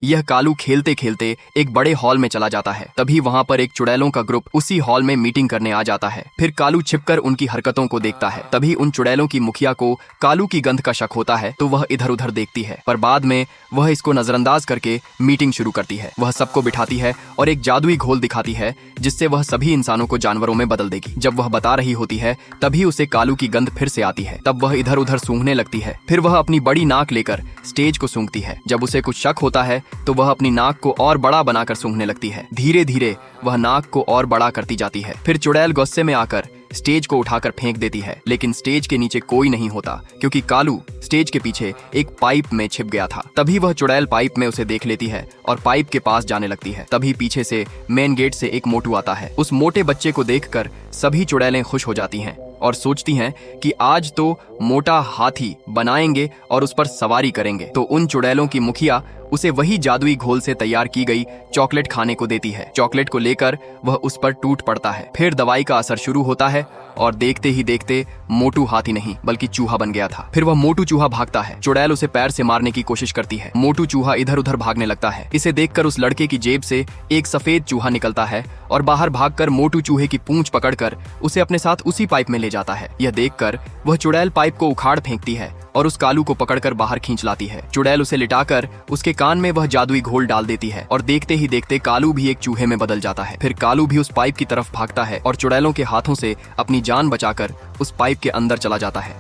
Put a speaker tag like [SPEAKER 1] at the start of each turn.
[SPEAKER 1] यह कालू खेलते खेलते एक बड़े हॉल में चला जाता है। तभी वहाँ पर एक चुड़ैलों का ग्रुप उसी हॉल में मीटिंग करने आ जाता है। फिर कालू छिपकर उनकी हरकतों को देखता है। तभी उन चुड़ैलों की मुखिया को कालू की गंध का शक होता है, तो वह इधर उधर देखती है, पर बाद में वह इसको नजरअंदाज करके मीटिंग शुरू करती है। वह सबको बिठाती है और एक जादुई घोल दिखाती है जिससे वह सभी इंसानों को जानवरों में बदल देगी। जब वह बता रही होती है तभी उसे कालू की गंध फिर से आती है। तब वह इधर उधर सूंघने लगती है। फिर वह अपनी बड़ी नाक लेकर स्टेज को सूंघती है। जब उसे कुछ शक होता है तो वह अपनी नाक को और बड़ा बनाकर सूंघने लगती है। धीरे धीरे वह नाक को और बड़ा करती जाती है। फिर चुड़ैल गुस्से में आकर स्टेज को उठाकर फेंक देती है, लेकिन स्टेज के नीचे कोई नहीं होता क्योंकि कालू स्टेज के पीछे एक पाइप में छिप गया था। तभी वह चुड़ैल पाइप में उसे देख लेती है और पाइप के पास जाने लगती है। तभी पीछे से मेन गेट से एक मोटू आता है। उस मोटे बच्चे को देखकर सभी चुड़ैलें खुश हो जाती हैं और सोचती हैं कि आज तो मोटा हाथी बनाएंगे और उस पर सवारी करेंगे। तो उन चुड़ैलों की मुखिया उसे वही जादुई घोल से तैयार की गई चॉकलेट खाने को देती है। चॉकलेट को लेकर वह उस पर टूट पड़ता है। फिर दवाई का असर शुरू होता है और देखते ही देखते मोटू हाथी नहीं बल्कि चूहा बन गया था। फिर वह मोटू चूहा भागता है। चुड़ैल उसे पैर से मारने की कोशिश करती है। मोटू चूहा इधर उधर भागने लगता है। इसे देखकर उस लड़के की जेब से एक सफेद चूहा निकलता है और बाहर भागकर मोटू चूहे की पूंछ पकड़कर उसे अपने साथ उसी पाइप में ले जाता है। यह देखकर वह चुड़ैल पाइप को उखाड़ फेंकती है और उस कालू को पकड़कर बाहर खींच लाती है। चुड़ैल उसे लिटाकर उसके कान में वह जादुई घोल डाल देती है और देखते ही देखते कालू भी एक चूहे में बदल जाता है। फिर कालू भी उस पाइप की तरफ भागता है और चुड़ैलों के हाथों से अपनी जान बचाकर उस पाइप के अंदर चला जाता है।